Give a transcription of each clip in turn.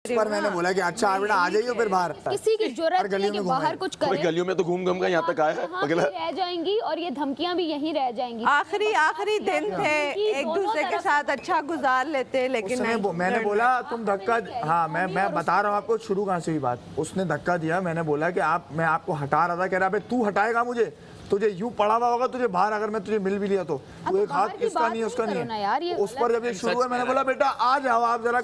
पर मैंने बोला कि अच्छा बेटा आ जाइए फिर बाहर। किसी की जरूरत नहीं है कि बाहर कुछ करे। गलियों में तो घूम घूम कर यहाँ तक आया है अगला रह जाएंगी और ये धमकियां भी यहीं रह जाएंगी। आखिरी दिन थे, एक दूसरे के साथ अच्छा गुजार लेते, लेकिन मैंने बोला तुम धक्का, हाँ मैं बता रहा हूँ आपको शुरू कहाँ से हुई बात। उसने धक्का दिया, मैंने बोला कि मैं आपको हटा रहा था, कह रहा तू हटाएगा मुझे, तुझे यूं पड़ा हुआ होगा तुझे बाहर, अगर मैं तुझे मिल भी लिया तो तू एक हाथ इसका नहीं है उसका नहीं है। उस पर जब ये शुरू हुआ मैंने बोला बेटा आ जाओ आप जरा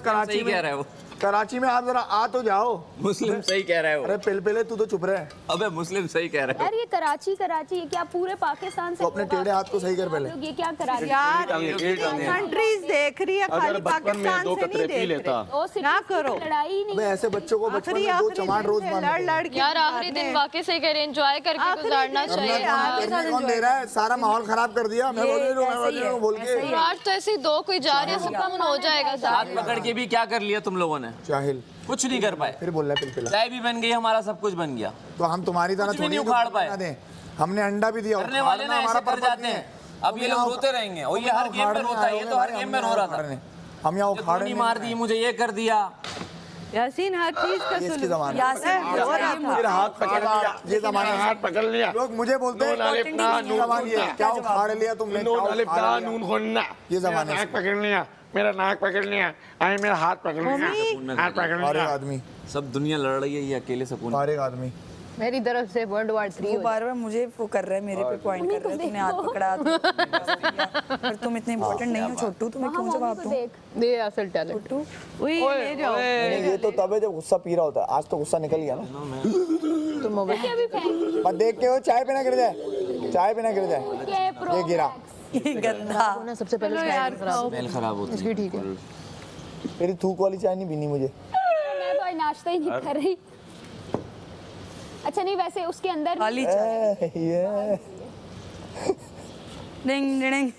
कराची में आप जरा आ तो जाओ। मुस्लिम सही कह रहा है वो। अरे पहले तू तो चुप रहे। अबे मुस्लिम सही कह रहा है यार ये कराची ये क्या पूरे पाकिस्तान से? तो अपने टेढ़े हाथ को सही कर पहले। ये क्या कराची यार कंट्रीज देख रही है, खाली पाकिस्तान से नहीं देख रही। ना करो लड़ाई नहीं। ऐसे बच्चों को बचपन में 2 चमाट रोज लड़ के यार आखिरी दिन वाकई सही कह रहे, एंजॉय करके गुजारना चाहिए। कौन दे रहा है, सारा माहौल खराब कर दिया। मैं बोल के आज तो ऐसे दो कोई जा रहे हैं, सुकून हो जाएगा। हाथ पकड़ के भी क्या कर लिया तुम लोगों ने? जाहिल कुछ नहीं कर पाए। फिर बोल रहा है चाय भी बन गई, हमारा सब कुछ बन गया। तो हम तुम्हारी तरह थोड़ी नहीं उखाड़ पाए। हमने अंडा भी दिया, करने वाले ना ऐसे कर जाते हैं। अब ये लोग रोते रहेंगे और ये हर गेम में रोता है, ये तो हर गेम में रो रहा था। हम यहाँ उखाड़ने मार दी, मुझे ये कर दिया। यासीन हर चीज का सुलूक। मेरा हाथ पकड़ लिया, ये जमाना हाथ पकड़ लिया। लोग मुझे बोलते हैं क्या उखाड़ लिया तुमने, ये जमाने नाक पकड़ लिया, मेरा नाक पकड़ लिया, आई मेरा हाथ पकड़ लिया, हाथ पकड़ लिया। आदमी सब दुनिया लड़ रही है, ये अकेले सुकून। हर एक आदमी मेरी तरफ से वर्ल्ड वार 3 बार-बार मुझे वो कर रहा है, मेरे पे पॉइंट कर रहा है। तुमने हाथ पकड़ा पर तुम इतने इम्पोर्टेंट नहीं हो छोटू, तुम्हें क्यों जवाब दूं? ये असल टैलेंट। ये तो तब है जब गुस्सा पी रहा होता है। आज तो गुस्सा निकल गया ना। तुम मोबाइल मत देख के वो चाय पे ना गिर जाए, चाय पे ना गिर जाए। ये गिरा गंदा ना, सबसे पहले स्मेल खराब होती है। इसकी ठीक है। मेरी थूक वाली चाय नहीं पीनी मुझे। मैं तो आज नाश्ता ही नहीं कर रही। अच्छा नहीं, वैसे उसके अंदर खाली चाय। डिंग डिंग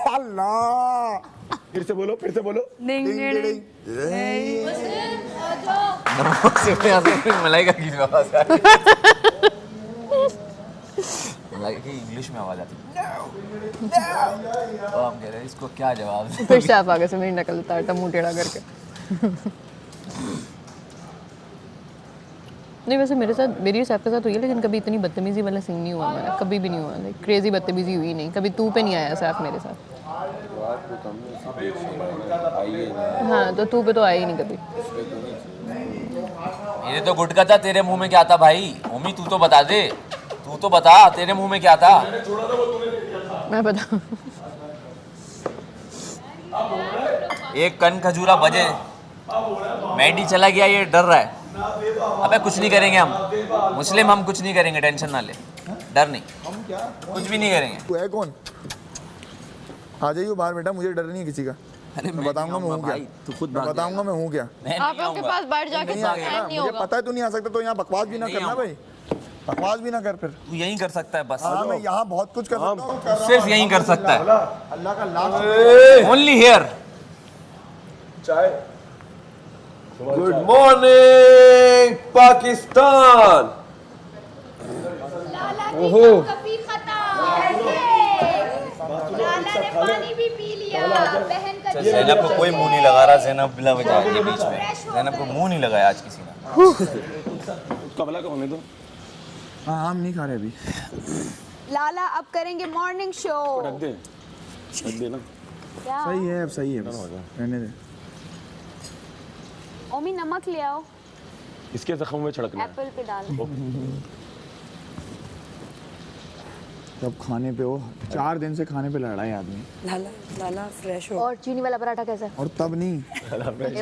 अल्लाह, फिर से बोलो डिंग डिंग। मलाइका की आवाज आ रही है। मलाइका की इंग्लिश में आवाज आती है। हम कह रहे हैं इसको क्या जवाब दें? फिर से आप आगे से मेरी नकल उतारता मुंह टेढ़ा करके। नहीं वैसे मेरी सैफ के साथ हुई है, लेकिन कभी इतनी बदतमीजी वाला सीन नहीं हुआ हमारा, कभी भी नहीं हुआ। लाइक क्रेजी बदतमीजी हुई नहीं कभी। तू पे नहीं आया सैफ मेरे साथ। हाँ तो तू पे तो आया ही नहीं कभी। ये तो गुटका था, तेरे मुंह में क्या था भाई? मम्मी तू तो बता दे, तू तो बता तेरे मुंह में क्या था? मैं बता। एक कन खजूरा बजे, मैडी चला गया, ये डर रहा है। अबे कुछ नहीं करेंगे हम मुस्लिम, हम कुछ नहीं करेंगे, टेंशन ना ले, डर नहीं, कुछ भी नहीं करेंगे। तू है कौन? आ जाइए बाहर बेटा, मुझे डर नहीं है किसी का। मैं बताऊंगा मैं हूँ क्या, तू खुद बताऊंगा मैं हूँ क्या। आप लोग के पास बैठ जाके नहीं आ गया, मुझे पता है तू नहीं आ सकता, तो यहाँ बकवास भी ना करना भाई, बकवास भी ना कर। फिर तू यहीं कर सकता है बस। हाँ मैं यहाँ बहुत कुछ कर सकता हूँ, सिर्फ यहीं कर सकता है, अल्लाह का लाख। Only here. चाय। Good morning Pakistan. ओहो पानी भी पी लिया। बहन का ज़ैनब को कोई मुंह नहीं लगा रहा, ज़ैनब बिला वजह के बीच में ज़ैनब को मुंह नहीं लगाया आज किसी ने। कबला को होने दो। हाँ हम नहीं खा रहे अभी। लाला अब करेंगे मॉर्निंग शो। रख दे ना। क्या सही है, अब सही है, बस रहने दे। ओमी नमक ले आओ, इसके जख्म में छिड़कना है। एप्पल पे डाल। तब खाने पे हो, 4 दिन से खाने पे लड़ा है आदमी। लाला फ्रेश हो। और चीनी वाला पराठा कैसा है? और तब नहीं,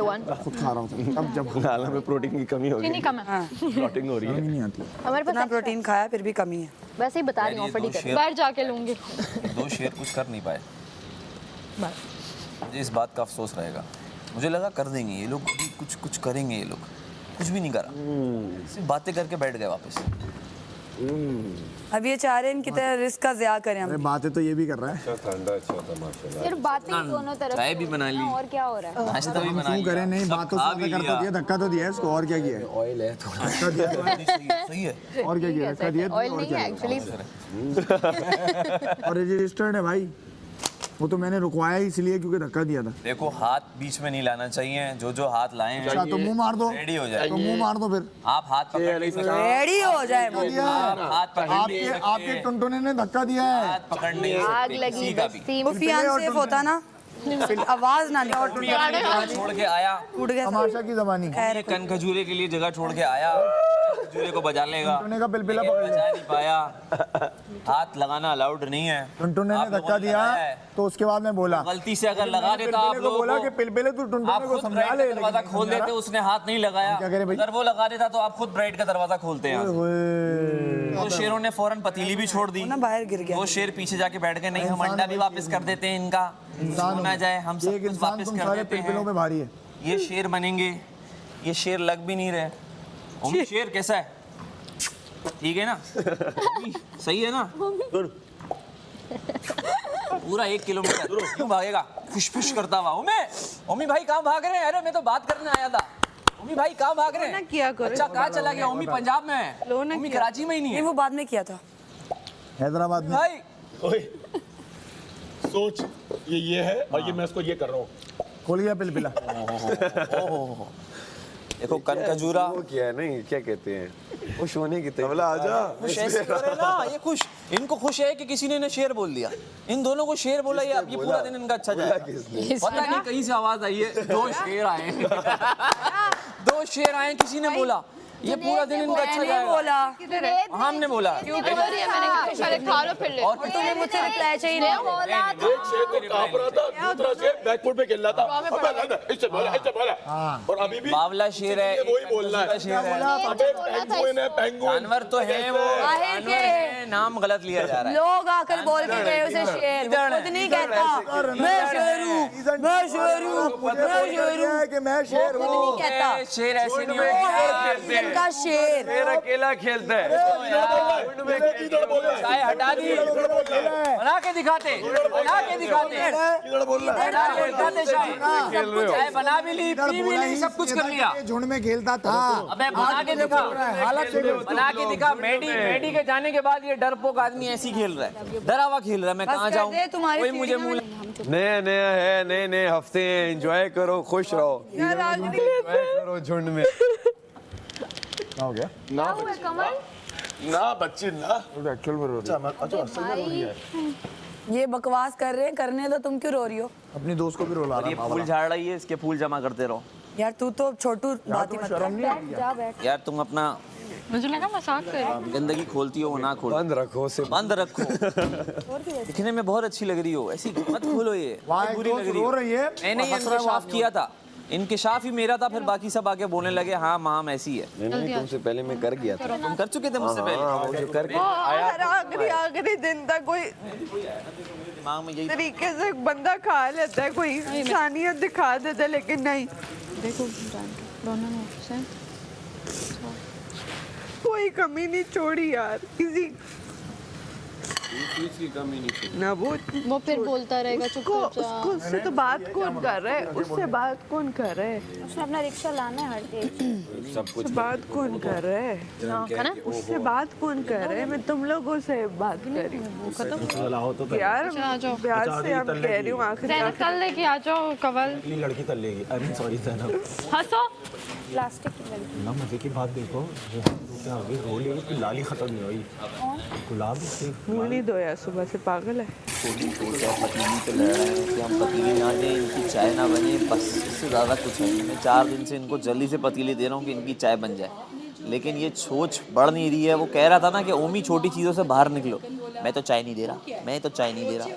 A1 खुद खा रहा हूँ तब जब लाला में प्रोटीन की कमी हो रही चीनी कम है। प्लॉटिंग हो रही है। नहीं आती। हमारे इतना पास प्रोटीन खाया फिर भी कमी है। वैसे ही बता रही हूँ, ऑफर ही कर। बाहर जाके लूंगी। 2 शेर कुछ कर नहीं पाए, मुझे इस बात का अफसोस रहेगा। मुझे लगा कर देंगे ये लोग, कुछ करेंगे ये लोग, कुछ भी नहीं करा, सिर्फ बातें करके बैठ गए वापस। अब ये चाह रहे हैं इनकी तरह रिस्क का ज़िया करें हम। बातें तो ये भी कर रहा है। सिर्फ बातें ही दोनों तरफ। चाय भी बना ली, और क्या हो रहा है? नाश्ता भी बना क्यों लिया, करे नहीं, सब बात तो खा साथ भी कर तो लिया। दिया, धक्का तो दिया है इसको, और क्या किया है? ऑयल है थोड़ा, सही है। और क्या किया? धक्का दिया ऑयल नहीं है एक्चुअली। और रजिस्टर्ड है भाई। वो तो मैंने रुकवाया ही इसलिए क्योंकि धक्का दिया था। देखो हाथ बीच में नहीं लाना चाहिए, जो हाथ लाए हैं अच्छा तो मुंह मार दो, रेडी हो जाए। तो मुंह मार दो फिर। आप हाथ पकड़ नहीं सकते, रेडी हो जाए वो। हाथ पकड़ नहीं आपके सकते, आपके टुनटुने ने धक्का दिया है। हाथ पकड़ नहीं आग सकते लगी किसी का भी। बस्ती वो फियांसे होता ना, आवाज ना निकल, जगह छोड़ के आया, टूट गया। तमाशा की जबानी। ये कन खजूरे के लिए जगह छोड़ के आया, खजूरे को बजा लेगा, टुनटुने का पिलपिला लेकिन पकड़ लिया। बजा नहीं पाया। हाथ लगाना अलाउड नहीं है। टुनटुने आप ने लोगों धक्का दिया लगाया है। तो उसके बाद मैं बोला, गलती से अगर लगा देता आप पिलपिले को लोगों बोला कि को, पिलपिले तू आप टुनटुने को खुद समझा ब्राइड ले। का दरवाजा खोल देते, उसने हाथ नहीं लगाया। क्या करे भाई? अगर वो लगा देता तो आप खुद ब्राइड का दरवाजा खोलते हैं। ओए, तो शेरों ने फौरन पतीली भी छोड़ दी। ना बाहर गिर गया। वो शेर पीछे जाके बैठ गए, नहीं हम अंडा भी वापस कर देते हैं इनका, इंसान ना जाए हम सब एक कुछ इंसान वापस तुम कर सारे देते पिलपिलों हैं। में भारी है। ये शेर बनेंगे, ये शेर लग भी नहीं रहे। ओमी शेर कैसा है? ठीक है ना? ओमी, सही है ना? पूरा 1 किलोमीटर क्यों भागेगा? फुश करता हुआ। ओमी भाई कहाँ भाग रहे हैं? अरे मैं तो बात करने आया था। ओमी भाई कहाँ भाग रहे हैं? किया करो। अच्छा कहाँ चला गया? ओमी पंजाब में है, ओमी कराची में ही नहीं नहीं है। वो बाद में किया था। हैदराबाद में भाई ओए, सोच ये है और ये मैं इसको ये कर रहा हूँ। खोल गया पिलपिला। देखो कन खजूरा वो क्या है नहीं क्या कहते हैं खुश होने की तबला आजा खुश ऐसे हो रहे ना, ये खुश, इनको खुश है कि किसी ने इन्हें शेर बोल दिया। इन दोनों को शेर बोला, ये अब ये पूरा दिन इनका अच्छा जाएगा। पता नहीं कहीं से आवाज आई है, 2 शेर आए हैं। 2 शेर आए हैं, किसी ने बोला, ये पूरा दिन इनका अच्छा मैंने जाएगा। बोला, हमने बोला पहले खा लो फिर ले। और तुम्हें मुझसे रिप्लाई चाहिए ना। एक शेर तो कांप रहा था, दूसरा शेर बैकफुट पे खेल रहा था। अबे इससे बोला और अभी भी बावला शेर है, वही बोलना है। शेर है। अबे पेंगुइन है, पेंगुइन। जानवर तो है वो, बाहर के जानवर है, नाम गलत लिया जा रहा है। लोग आकर बोल के गए उसे शेर, वो खुद नहीं कहता मैं शेर हूँ, मैं शेर हूँ, मैं शेर हूँ, कि मैं शेर खुद हूँ। नहीं कहता। शेर ऐसे नहीं वो होता। है इनका शेर। शेर अकेला खेलता है किधर बोल रहा है? चाय हटा दी, बना के दिखाते, बना के दिखाते, किधर बोल रहा है? बना के दिखाते चाय। चाय बना भी ली, पी भी ली, सब कुछ कर लिया। झुंड में खेलता था। अबे बना के दिखा, हालत से बना के दिखा। मेडी के जाने के बाद ये डरपोक आदमी ऐसे ही खेल रहा है, डरा हुआ खेल रहा है। मैं बस कहाँ कर जाऊँ? दे, तुम्हारी कोई मुझे सीढ़ियों मुँह नया नया है नए नए हफ्ते हैं एंजॉय करो खुश रहो एंजॉय करो झुंड में क्या हो गया? ना कमल ना बच्ची ना। एक्चुअल में रो रही है। ये बकवास कर रहे हैं, करने दो, तुम क्यों रो रही हो? अपनी दोस्त को भी रोला ये फूल झाड़ रही है, इसके फूल जमा करते रहो। यार तू तो छोटू बात ही मत कर। बैठ जा बैठ। यार तुम अपना मुझे लगा मजाक कर रही हूँ। गंदगी खोलती हो वो ना खोलो, बंद रखो से बंद रखो। दिखने में बहुत अच्छी लग रही हो, ऐसी मत खोलो। ये वहाँ बहुत एक बुरी दोस्त लग रही रो हो। रही है, मैंने ये हंस रहा है वो इंकशाफ आदमी। किया था, इंकशाफ ही मेरा था, फिर बाकी सब आके बोलने लगे हाँ माम ऐसी है। नहीं तुमसे पहले मैं कर गया था तुम कर चुके थे मुझसे पहले। हाँ मुझे करके हर आखिरी दिन तक कोई दिमाग में यही तरीके से बंदा खा लेता है, कोई इंसानियत दिखा देता है, लेकिन नहीं, देखो दोनों ने से कोई कमी नहीं छोड़ी यार किसी ना। वो फिर बोलता रहेगा चुप कर जा। उससे तो बात कौन कर रहा है, उससे बात कौन कर रहा है, उसने अपना रिक्शा लाना है हर के। उससे बात कौन कर रहा है, खाना उससे बात कौन कर रहा है? मैं तुम लोगों से बात कर रही हूँ खत्म। यार, आ जाओ। प्यार से हम कह रही हूँ आखिर जैनब कल लेके आ जाओ कवल। लड़की तल लेगी। अरे सॉरी जैनब हंसो। प्लास्टिक की लड़की। ना मजे की बात देखो ये क्या हो गई रो लेगी कि लाली खत्म नहीं हुई गुलाब से मुँह नहीं धोया सुबह से, पागल है। पतीली पे लड़ रहे हैं कि हम पतीली ना दें, इनकी चाय ना बने, बस इससे ज़्यादा कुछ नहीं। मैं 4 दिन से इनको जल्दी से पतीली दे रहा हूँ कि इनकी चाय बन जाए, लेकिन ये सोच बढ़ नहीं रही है। वो कह रहा था ना कि ओमी छोटी चीज़ों से बाहर निकलो। मैं तो चाय नहीं दे रहा, मैं तो चाय नहीं दे रहा,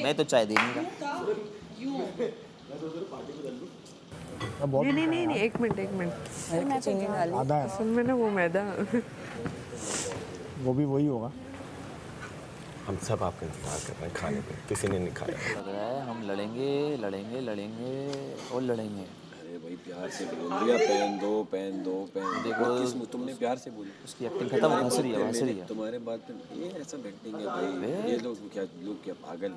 मैं तो चाय दे नहीं रहा। नहीं, एक मिनट चीनी डाली। आधा है, असल में ना वो मैदा वो भी वही होगा। हम सब आपका इंतजार कर रहे हैं खाने पे किसी ने नहीं खाया लग रहा है हम लड़ेंगे लड़ेंगे लड़ेंगे और लड़ेंगे। अरे भाई प्यार से बोल दिया पहन दो देखो तुमने प्यार से बोली उसकी एक्टिंग खत्म, हंस रही है, हंस रही है। तुम्हारे बात पे ये ऐसा बैठेंगे भाई ये लोग क्या पागल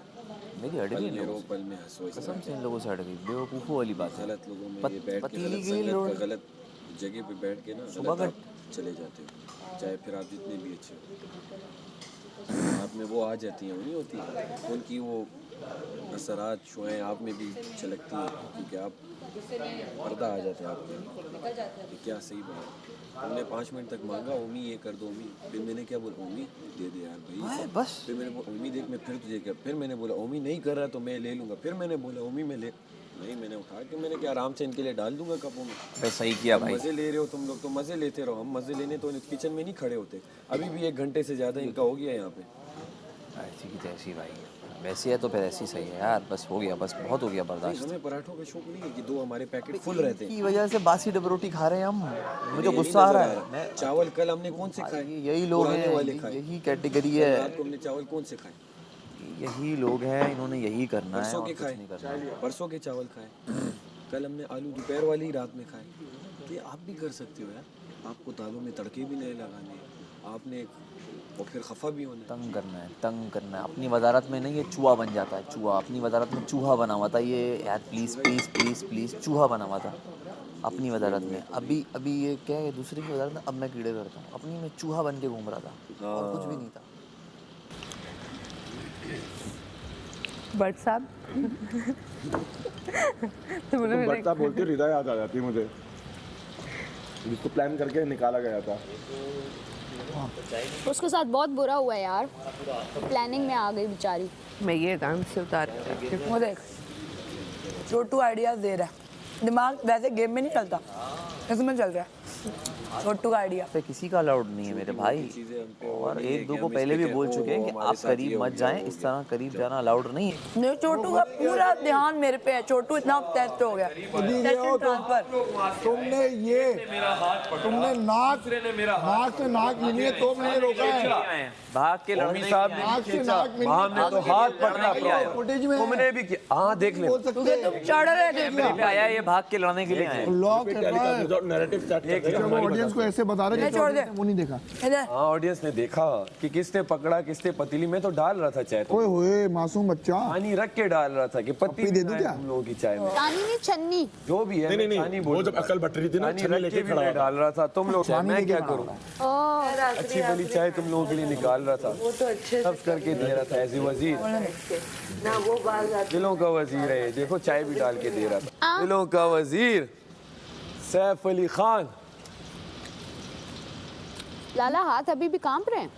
मेरी अड़ गई लोगों पल में हंसो से, कसम से इन लोगों से अड़ गई। बेवकूफ़ों वाली बात है। गलत लोगों में ये बैठ के पतीली गलत के लिए संगत पे गलत जगह पे बैठ के ना सुबह गलत आप चले जाते हो, चाहे फिर आप जितने भी अच्छे हो, आप में वो आ जाती हैं, वो नहीं होती उनकी वो असरात शुआएं आप में भी झलकती हैं क्योंकि आप पर्दा आ जाता है आपके, क्या सही बात है। हमने 5 मिनट तक मांगा ओमी ये कर दो ओमी, फिर मैंने क्या बोला ओमी दे दे यार भाई बस, फिर मैंने बोला ओमी देख मैं फिर तुझे क्या, फिर मैंने बोला ओमी नहीं कर रहा तो मैं ले लूँगा, फिर मैंने बोला ओमी मैं ले नहीं, मैंने उठा के मैंने क्या आराम से इनके लिए डाल दूंगा कपों में। भाई सही किया भाई। मज़े ले रहे हो तुम लोग तो मज़े लेते रहो, हम मज़े लेने तो किचन में नहीं खड़े होते। अभी भी 1 घंटे से ज़्यादा इनका हो गया यहाँ पे। ऐसी की तैसी भाई, वैसी है तो फिर ऐसी सही है यार, बस हो गया, बस बहुत हो गया बर्दाश्त। हमें पराठों का शौक नहीं है कि 2 हमारे पैकेट फुल रहते हैं। की वजह से बासी डब रोटी खा रहे हैं हम, मुझे गुस्सा आ रहा है। चावल कल हमने कौन से खाए? यही लोग हैं, यही कैटेगरी है, रात को हमने चावल कौन से खाए? यही लोग हैं, इन्होंने यही करना है परसों और के कुछ खाए, नहीं करना है। परसों के चावल खाए, कल हमने आलू दोपहर वाली ही रात में खाए। तो ये आप भी कर सकते हो यार, आपको दालों में तड़के भी नहीं लगाने, आपने और फिर खफा भी होना। तंग करना है, तंग करना है। अपनी वजारत में नहीं, ये चूहा बन जाता है, चूहा। अपनी वजारत में चूहा बना हुआ था ये यार, प्लीज़ प्लीज़ प्लीज़ प्लीज़, चूहा बना हुआ था अपनी वजारत में। अभी ये क्या है, दूसरी की वजारत में अब मैं कीड़े करता हूँ, अपनी में चूहा बन के घूम रहा था और कुछ भी नहीं था। बट साहब तो बोले मैंने बट्टा बोलते हृदय याद आ जाती है मुझे, जिसको प्लान करके निकाला गया था। उसके साथ बहुत बुरा हुआ यार, प्लानिंग में आ गई बेचारी। मैं ये डांस से उतार वो देख छोटू आइडियाज दे रहा है, दिमाग वैसे गेम में नहीं चलता, इसमें चल रहा है छोटू का आइडिया। पे किसी का अलाउड नहीं है मेरे भाई, और 1-2 को पहले भी बोल चुके हैं कि आप करीब मत जाएं, इस तरह करीब जाना अलाउड नहीं है। नहीं, छोटू का पूरा ध्यान मेरे पे है, छोटू इतना टेस्ट हो गया। सेशन ट्रांसफर तुमने नाक से नाक मिली है तो मैंने रोका है। भाग के लड़ने के लिए आए। नाक से नाक मिली हमने तो हाथ पकड़ा, फुटेज में तुमने भी किया। हाँ देख ले, बोल सकते हैं। तुम चढ़ रहे थे कैमरे पे आया, ये भाग के लड़ने के लिए आए। लॉक कर रहा है। नैरेटिव स्टार्ट करते हैं। ऑडियंस को ऐसे बता रहे नहीं, छोड़ दे। वो नहीं देखा। इधर हाँ ऑडियंस ने देखा कि किसने पकड़ा किसने पतीली में, तो डाल रहा था चाय, तो ओए होए मासूम बच्चा, पानी रख के डाल रहा था कि पत्ती दे दूं क्या? तुम लोगों की चाय में, पानी नहीं, छन्नी। जो भी है नहीं, पानी वो जब अकल बट रही थी ना, पानी छन्नी रख लेके के भी खड़ा मैं हुआ। डाल रहा था, तुम लोग मैं क्या लेके करूँ, ओह, अच्छी भली चाय तुम लोगों के लिए निकाल रहा था, सब करके दे रहा था एज ए वजीर। दिलों का वजीर है, देखो चाय भी डाल के दे रहा था, दिलों का वजीर सैफ अली खान। लाला हाथ अभी भी कांप रहे हैं,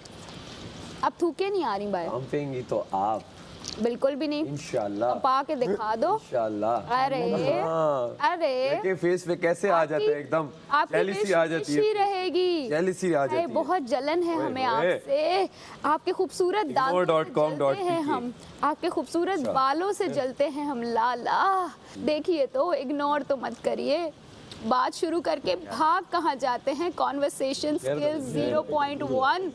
अब थूके नहीं आ रही बाहर, हम पेंगी तो आप बिल्कुल भी नहीं। इंशाल्लाह, पा के दिखा दो। इंशाल्लाह। अरे हाँ। अरे के फेस पे कैसे आ जाता है एकदम, जेलिसी आ जाती है, रहेगी, जेलिसी आ जाती है। बहुत जलन है हमें ओए। आपसे, आपके खूबसूरत दांतों से जलते हैं हम, आपके खूबसूरत बालों से जलते हैं हम लाला। देखिए तो इग्नोर तो मत करिए, बात शुरू करके भाग कहाँ जाते हैं। Conversation skills 0.1।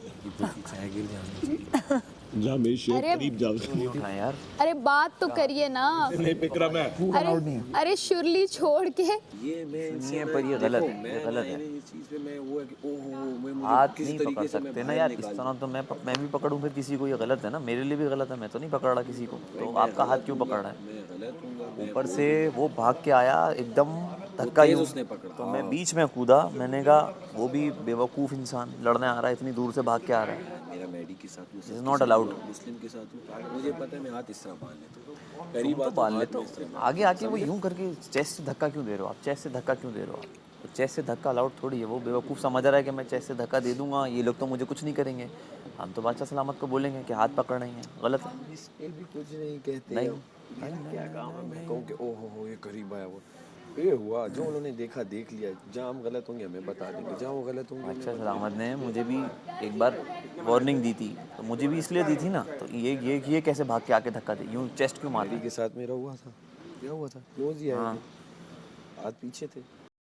जा मेरी शेर अरे- करीब जा। हाँ यार, अरे बात तो करिए ना। नहीं पिक रहा मैं। अरे शुरली छोड़ के ये मैं नहीं है, पर ये गलत है, ये गलत है। इस चीज पे मैं वो है कि ओहो मैं मुझे हाथ किसी नहीं तरीके पकड़ से मैं सकते ना बाहर यार, इस निकाल तरह तो मैं भी पकड़ूं फिर किसी को, ये गलत है ना, मेरे लिए भी गलत है। मैं तो नहीं पकड़ रहा किसी को, तो आपका हाथ क्यों पकड़ रहा है? मैं गलत हूँ, ऊपर से वो भाग के आया एकदम धक्का यूं, उसने पकड़ा। तो मैं बीच में कूदा। मैंने कहा वो भी बेवकूफ़ इंसान लड़ने आ रहा है, इतनी दूर से भाग के आ रहा है। मेरा मैडी के साथ This is not allowed. मुस्लिम के साथ हूँ, मुझे पता है मैं हाथ इस तरह बांध लेता हूँ, करीब तो हाथ बाल ले हाथ तो में इस तरह आगे आके वो यूं करके चेस्ट से धक्का क्यों दे रहे हो आप? चेस्ट से धक्का क्यों दे रहे हो आप? तो चेस्ट से धक्का अलाउड थोड़ी है। वो बेवकूफ़ समझ रहा है कि मैं चेस्ट से धक्का दे दूंगा, ये लोग तो मुझे कुछ नहीं करेंगे। हम तो बादशाह सलामत को बोलेंगे कि हाथ पकड़ रही हैं, गलत है। इस पे भी कुछ नहीं कहते नहीं। क्या काम है, मैं कहूँ कि ओहो ये करीब आया वो, ये हुआ जो उन्होंने देखा देख लिया, जहाँ हम गलत होंगे हमें बता देंगे, जहाँ वो गलत होंगे बादशाह सलामत ने मुझे भी एक बार वार्निंग दी थी, तो मुझे भी इसलिए दी थी ना। तो ये कैसे भाग के आके धक्का दे, यूं चेस्ट क्यों मार के साथ मेरा हुआ था, क्या हुआ था, रोज ही आए थे, हाथ पीछे थे,